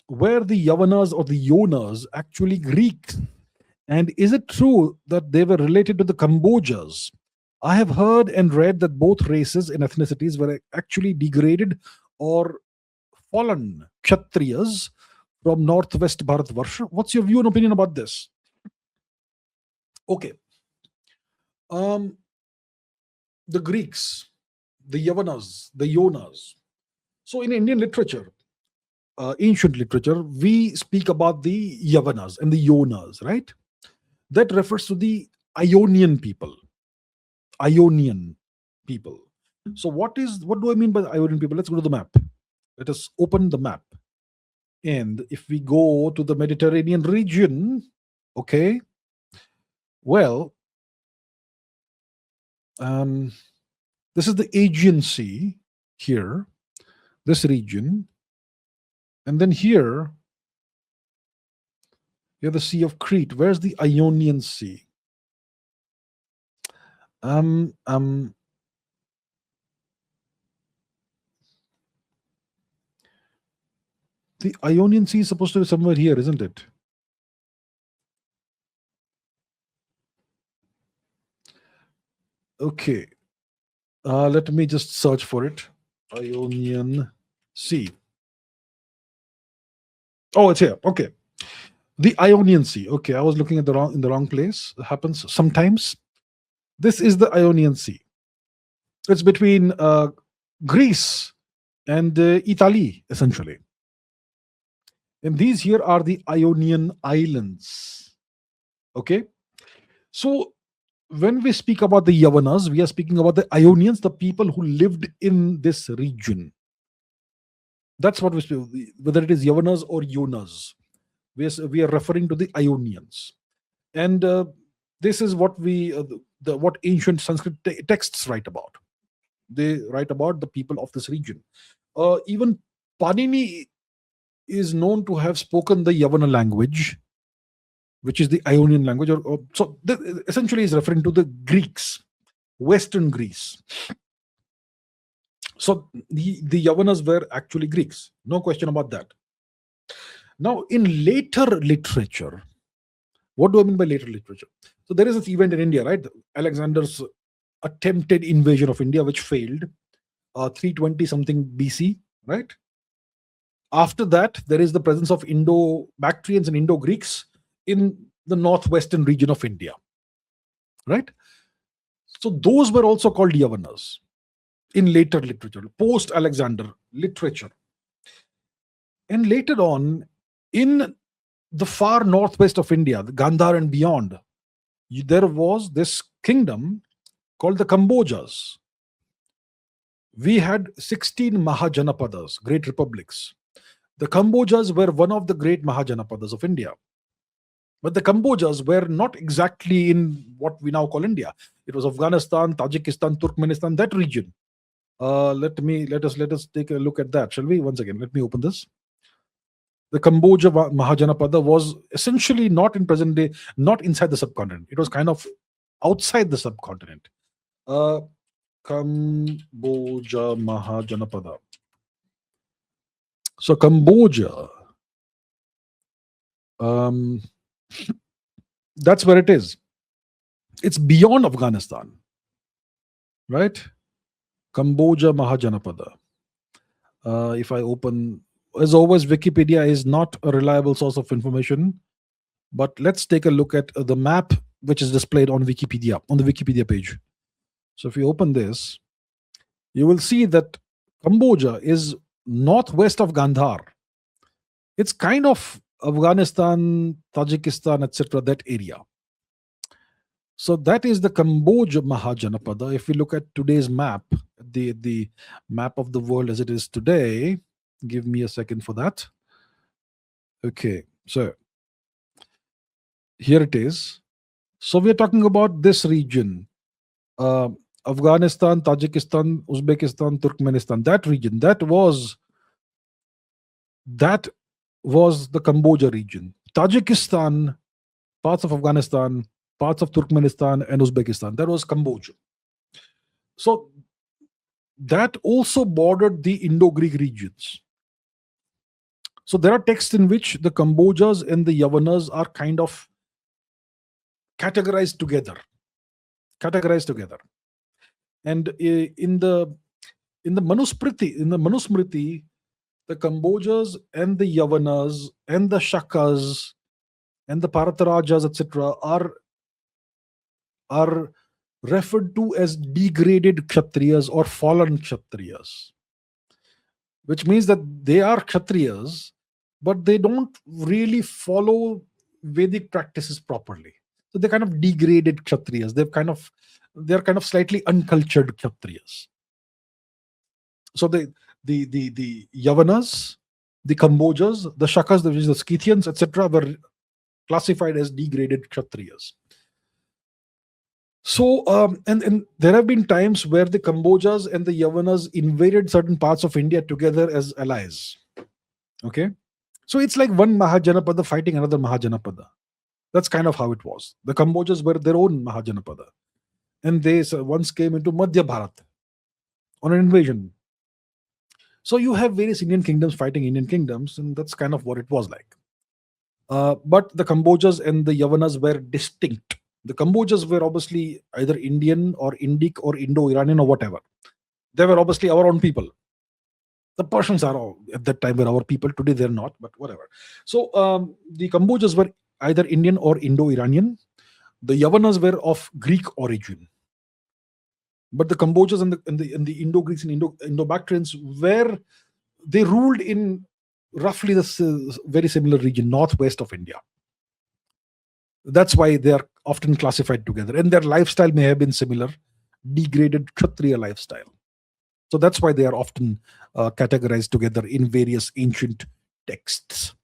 were the Yavanas or the Yonas actually Greeks? And is it true that they were related to the Kambojas? I have heard and read that both races and ethnicities were actually degraded or fallen Kshatriyas from northwest Bharatvarsha. What's your view and opinion about this? Okay. Um, the Greeks, the Yavanas, the Yonas. So in Indian literature, ancient literature, we speak about the Yavanas and the Yonas, right? That refers to the Ionian people. Ionian people. So what do I mean by the Ionian people? Let's go to the map. Let us open the map. And if we go to the Mediterranean region, okay, well, this is the Aegean Sea here, this region, and then here, you have the Sea of Crete. Where's the Ionian Sea? Um, um, the Ionian Sea is supposed to be somewhere here, isn't it? Okay. Let me just search for it. Ionian Sea. Oh, it's here. Okay. The Ionian Sea. Okay, I was looking at in the wrong place. It happens sometimes. This is the Ionian Sea. It's between Greece and Italy, essentially. And these here are the Ionian Islands. Okay. So when we speak about the Yavanas, we are speaking about the Ionians, the people who lived in this region. That's what we speak, whether it is Yavanas or Yonas. We are referring to the Ionians. And this is what what ancient Sanskrit texts write about. They write about the people of this region. Even Panini is known to have spoken the Yavana language, which is the Ionian language. So essentially is referring to the Greeks, Western Greece. So the Yavanas were actually Greeks. No question about that. Now, in later literature, what do I mean by later literature? So there is this event in India, right? Alexander's attempted invasion of India, which failed, 320 something BC, right? After that, there is the presence of Indo-Bactrians and Indo-Greeks in the northwestern region of India, right? So those were also called Yavanas in later literature, post-Alexander literature. And later on, in the far northwest of India, the Gandhar and beyond, there was this kingdom called the Kambojas. We had 16 Mahajanapadas, great republics. The Kambojas were one of the great Mahajanapadas of India. But the Kambojas were not exactly in what we now call India. It was Afghanistan, Tajikistan, Turkmenistan, that region. Let us take a look at that, shall we? Once again, let me open this. The Kamboja Mahajanapada was essentially not in present day, not inside the subcontinent. It was kind of outside the subcontinent. Kamboja Mahajanapada. So Kamboja, that's where it is. It's beyond Afghanistan, right? Kamboja Mahajanapada. If I open, as always, Wikipedia is not a reliable source of information, but let's take a look at the map which is displayed on Wikipedia, on the Wikipedia page. So if you open this, you will see that Kamboja is northwest of Gandhar. It's kind of Afghanistan, Tajikistan, etc., that area. So that is the Kamboja Mahajanapada. If we look at today's map, the map of the world as it is today, give me a second for that. Okay, so here it is. So we're talking about this region, Afghanistan, Tajikistan, Uzbekistan, Turkmenistan, that region. That was the Kamboja region. Tajikistan, parts of Afghanistan, parts of Turkmenistan and Uzbekistan. That was Kamboja. So that also bordered the Indo-Greek regions. So there are texts in which the Kambojas and the Yavanas are kind of categorized together. Categorized together. And in the Manusmriti, the Kambojas and the Yavanas and the Shakas and the Paratarajas, etc., are referred to as degraded Kshatriyas or fallen Kshatriyas, which means that they are Kshatriyas, but they don't really follow Vedic practices properly. So they're kind of degraded Kshatriyas. They're kind of slightly uncultured Kshatriyas. So the Yavanas, the Kambojas, the Shakas, which is the Scythians, etc., were classified as degraded Kshatriyas. So, and there have been times where the Kambojas and the Yavanas invaded certain parts of India together as allies. Okay, so it's like one Mahajanapada fighting another Mahajanapada. That's kind of how it was. The Kambojas were their own Mahajanapada, and they once came into Madhya Bharat on an invasion. So you have various Indian kingdoms fighting Indian kingdoms, and that's kind of what it was like. But the Kambojas and the Yavanas were distinct. The Kambojas were obviously either Indian or Indic or Indo-Iranian or whatever. They were obviously our own people. The Persians are at that time were our people. Today they're not, but whatever. So the Kambojas were either Indian or Indo-Iranian. The Yavanas were of Greek origin. But the Kambojas and the Indo-Greeks and Indo-Bactrians they ruled in roughly the very similar region, northwest of India. That's why they are often classified together, and their lifestyle may have been similar, degraded Kshatriya lifestyle. So that's why they are often categorized together in various ancient texts.